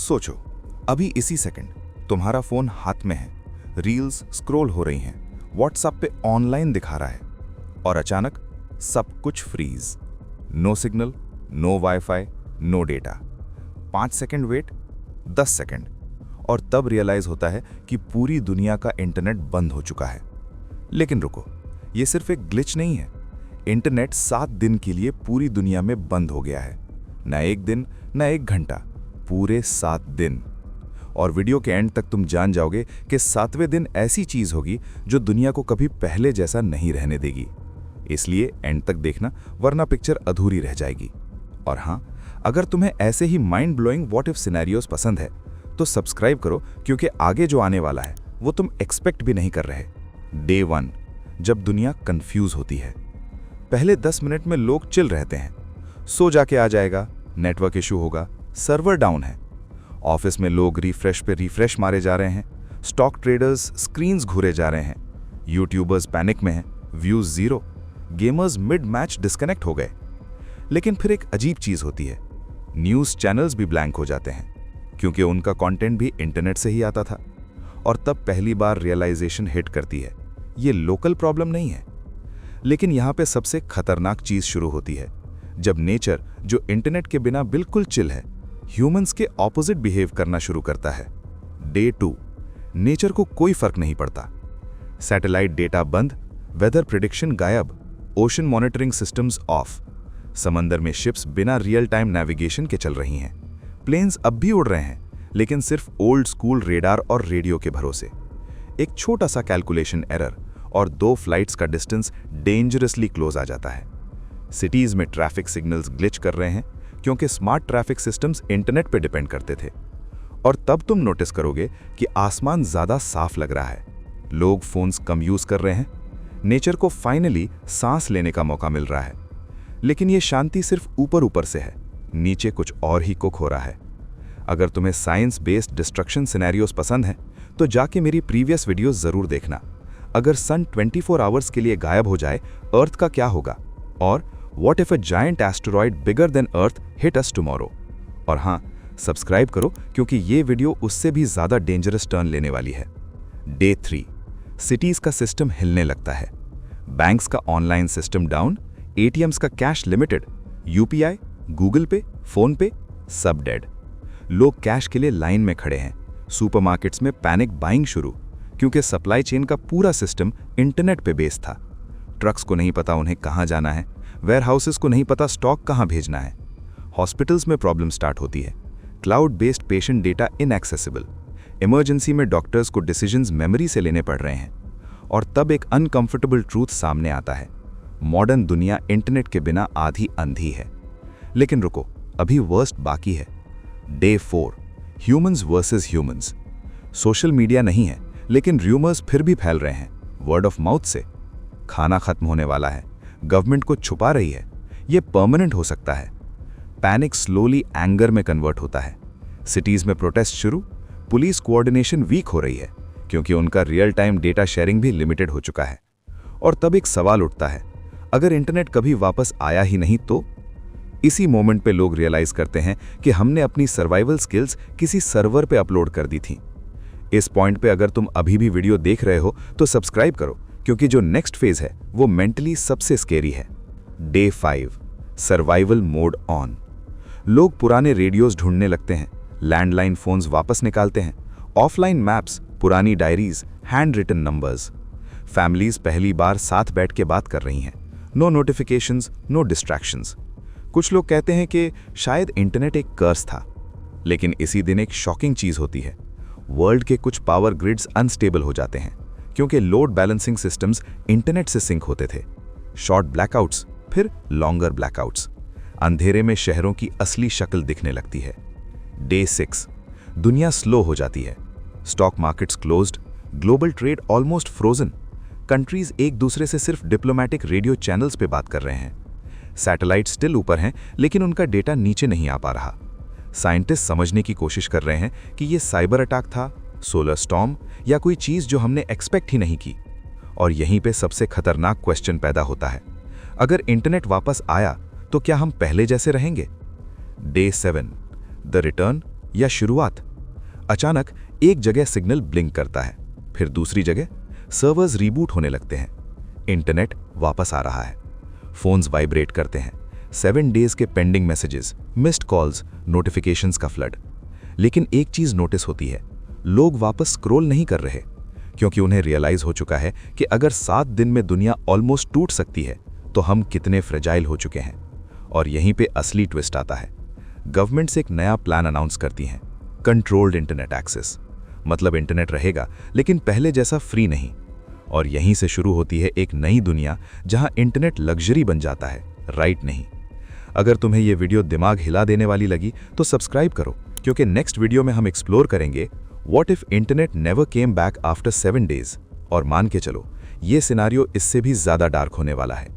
सोचो, अभी इसी सेकंड तुम्हारा फोन हाथ में है, रील्स स्क्रॉल हो रही हैं, व्हाट्सएप पे ऑनलाइन दिखा रहा है और अचानक सब कुछ freeze. No signal, no wifi, no data. 5 second wait, 10 second, और तब रियलाइज होता है कि पूरी दुनिया का इंटरनेट बंद हो चुका है। लेकिन रुको, ये सिर्फ एक ग्लिच नहीं है। इंटरनेट 7 दिन के लिए पूरी दुनिया में बंद हो गया है। न एक दिन, न एक घंटा, पूरे 7 दिन। और वीडियो के एंड तक तुम जान जाओगे कि 7वें दिन ऐसी चीज होगी जो दुनिया को कभी पहले जैसा नहीं रहने देगी। इसलिए एंड तक देखना, वरना पिक्चर अधूरी रह जाएगी। और हाँ, अगर तुम्हें ऐसे ही mind blowing what if scenarios पसंद है तो सब्सक्राइब करो, क्योंकि आगे जो आने वाला है वो तुम एक्सपेक्ट भी नहीं कर रहे। डे 1, जब दुनिया कंफ्यूज होती है। पहले 10 मिनट में लोग चिल रहते हैं, सो जाके आ जाएगा, नेटवर्क इशू होगा, सर्वर डाउन है। ऑफिस में लोग रिफ्रेश पे रिफ्रेश मारे जा रहे हैं, स्टॉक ट्रेडर्स स्क्रीन्स घूरे जा रहे हैं, यूट्यूबर्स पैनिक में हैं, views 0, gamers mid match disconnect हो गए। लेकिन फिर एक अजीब चीज होती है, न्यूज चैनल्स भी ब्लैंक हो जाते हैं, क्योंकि उनका कंटेंट भी इंटरनेट से ही आता था। और तब पहली बार रियलाइजेशन हिट करती है, ये लोकल प्रॉब्लम नहीं है। लेकिन यहाँ पे सबसे खतरनाक चीज शुरू होती है, जब नेचर, जो इंटरनेट के बिना बिल्कुल चिल है, ह्यूमंस के ऑपोजिट बिहेव करना शुरू करता है। डे 2, नेचर को कोई फर्क नहीं पड़ता। सैटेलाइट डेटा बंद, वेदर प्रिडिक्शन गायब, ओशन मॉनिटरिंग सिस्टम्स ऑफ, समंदर में शिप्स बिना रियल टाइम नेविगेशन के चल रही हैं, प्लेन्स अब भी उड़ रहे हैं, लेकिन सिर्फ ओल्ड स्कूल रेडार और रेडियो के भरोसे। एक छोटा सा कैलकुलेशन एरर और 2 फ्लाइट्स का डिस्टेंस डेंजरसली क्लोज आ जाता है। सिटीज में ट्रैफिक सिग्नल्स ग्लिच कर रहे हैं, क्योंकि स्मार्ट ट्रैफिक सिस्टम्स इंटरनेट पे डिपेंड करते थे। और तब तुम नोटिस करोगे कि आसमान ज्यादा साफ लग रहा है, लोग फोन्स कम यूज कर रहे हैं, नेचर को फाइनली सांस लेने का मौका मिल रहा है। लेकिन ये शांति सिर्फ ऊपर ऊपर से है, नीचे कुछ और ही कुक हो रहा है। अगर तुम्हें साइंस बेस्ड डिस्ट्रक्शन सिनेरियोस पसंद हैं, तो जाके मेरी प्रीवियस वीडियोस जरूर देखना। अगर सन 24 आवर्स के लिए गायब हो जाए, अर्थ का क्या होगा? और what if a giant asteroid bigger than earth hit us tomorrow? और हाँ, सब्सक्राइब करो, क्योंकि ये वीडियो उससे भी ज्यादा डेंजरस टर्न लेने वाली है। डे 3, सिटीज का सिस्टम हिलने लगता है। बैंक्स का ऑनलाइन सिस्टम डाउन, एटीएम्स का कैश लिमिटेड, यूपीआई, गूगल पे, फोन पे, सब डेड। लोग कैश के लिए लाइन में खड़े हैं, सुपरमार्केट्स में पैनिक बाइंग शुरू, क्योंकि सप्लाई चेन का पूरा सिस्टम इंटरनेट पे बेस्ड था। ट्रक्स को नहीं पता उन्हें कहाँ जाना है, वेयरहाउसेस को नहीं पता स्टॉक कहाँ भेजना है। हॉस्पिटल्स में प्रॉब्लम स्टार्ट होती है, cloud based patient data inaccessible, emergency में डॉक्टर्स को डिसीजंस मेमोरी से लेने पड़ रहे हैं। और तब एक अनकंफर्टेबल ट्रूथ सामने आता है, मॉडर्न दुनिया इंटरनेट के बिना आधी अंधी है। लेकिन रुको, अभी वर्स्ट बाकी है। Day 4, humans versus humans. Social media नहीं है, लेकिन र्यूमर्स फिर भी फैल रहे हैं, वर्ड ऑफ माउथ से। खाना खत्म होने वाला है, गवर्नमेंट को छुपा रही है, ये परमानेंट हो सकता है। पैनिक स्लोली एंगर में कन्वर्ट होता है। सिटीज में प्रोटेस्ट शुरू, पुलिस कोऑर्डिनेशन वीक हो रही है, क्योंकि उनका रियल टाइम डेटा शेयरिंग भी लिमिटेड हो चुका है। और तब एक सवाल उठता है, अगर इंटरनेट कभी वापस आया ही नहीं तो? इसी मोमेंट पे लोग रियलाइज करते हैं कि हमने अपनी सर्वाइवल स्किल्स किसी सर्वर पे अपलोड कर दी थी। इस पॉइंट पे अगर तुम अभी भी वीडियो देख रहे हो तो सब्सक्राइब करो, क्योंकि जो नेक्स्ट फेज है वो मेंटली सबसे स्केरी है। Day 5, survival mode on. लोग पुराने रेडियोस ढूंढने लगते हैं, लैंडलाइन फोन्स वापस निकालते हैं, ऑफलाइन मैप्स, पुरानी diaries, hand written numbers. Families पहली बार साथ बैठ के बात कर रही हैं, नो नोटिफिकेशंस, नो डिस्ट्रैक्शंस। कुछ लोग कहते हैं कि शायद इंटरनेट एक कर्स था, लेकिन इसी दिन एक शॉकिंग चीज होती है। वर्ल्ड के कुछ पावर ग्रिड्स अनस्टेबल हो जाते हैं, क्योंकि लोड बैलेंसिंग सिस्टम्स इंटरनेट से सिंक होते थे। शॉर्ट ब्लैकआउट्स, फिर लॉन्गर ब्लैकआउट्स। अंधेरे में शहरों की असली शक्ल दिखने लगती है। डे 6, दुनिया स्लो हो जाती है। Stock markets closed, global trade almost frozen. Countries एक दूसरे से सिर्फ डिप्लोमेटिक रेडियो चैनल्स पे बात कर रहे हैं। सैटेलाइट स्टिल ऊपर हैं, लेकिन उनका डेटा नीचे नहीं आ पा रहा। साइंटिस्ट समझने की कोशिश कर रहे हैं कि ये साइबर अटैक था, सोलर स्टॉर्म, या कोई चीज जो हमने एक्सपेक्ट ही नहीं की। और यहीं पे सबसे खतरनाक क्वेश्चन पैदा होता है, अगर इंटरनेट वापस आया तो क्या हम पहले जैसे रहेंगे? डे 7, द रिटर्न या शुरुआत? अचानक एक जगह सिग्नल ब्लिंक करता है, फिर दूसरी जगह सर्वर्स रीबूट होने लगते हैं, इंटरनेट वापस आ रहा है, फोन्स वाइब्रेट करते हैं, 7 डेज के pending messages, missed calls, notifications का फ्लड। लेकिन एक चीज नोटिस होती है, लोग वापस स्क्रॉल नहीं कर रहे, क्योंकि उन्हें रियलाइज हो चुका है कि अगर 7 दिन में दुनिया ऑलमोस्ट टूट सकती है तो हम कितने फ्रेजाइल हो चुके हैं। और यहीं पे असली ट्विस्ट आता है। गवर्नमेंट्स एक नया प्लान अनाउंस करती हैं, कंट्रोल्ड इंटरनेट एक्सेस। मतलब इंटरनेट रहेगा लेकिन पहले जैसा फ्री नहीं। और यहीं से शुरू होती है एक नई दुनिया जहां इंटरनेट लग्जरी बन जाता है, राइट नहीं। अगर तुम्हें यह वीडियो दिमाग हिला देने वाली लगी तो सब्सक्राइब करो, क्योंकि नेक्स्ट वीडियो में हम एक्सप्लोर करेंगे what if internet never came back after 7 days. और मान के चलो, ये सिनारियो इससे भी ज्यादा डार्क होने वाला है।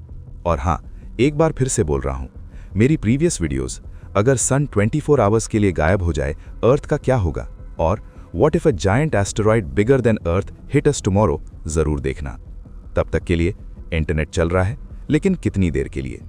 और हाँ, एक बार फिर से बोल रहा हूं, मेरी प्रीवियस वीडियोस, अगर सन 24 आवर्स के लिए गायब हो जाए अर्थ का क्या होगा, और what if a giant asteroid bigger than earth hit us tomorrow, जरूर देखना। तब तक के लिए इंटरनेट चल रहा है, लेकिन कितनी देर के लिए?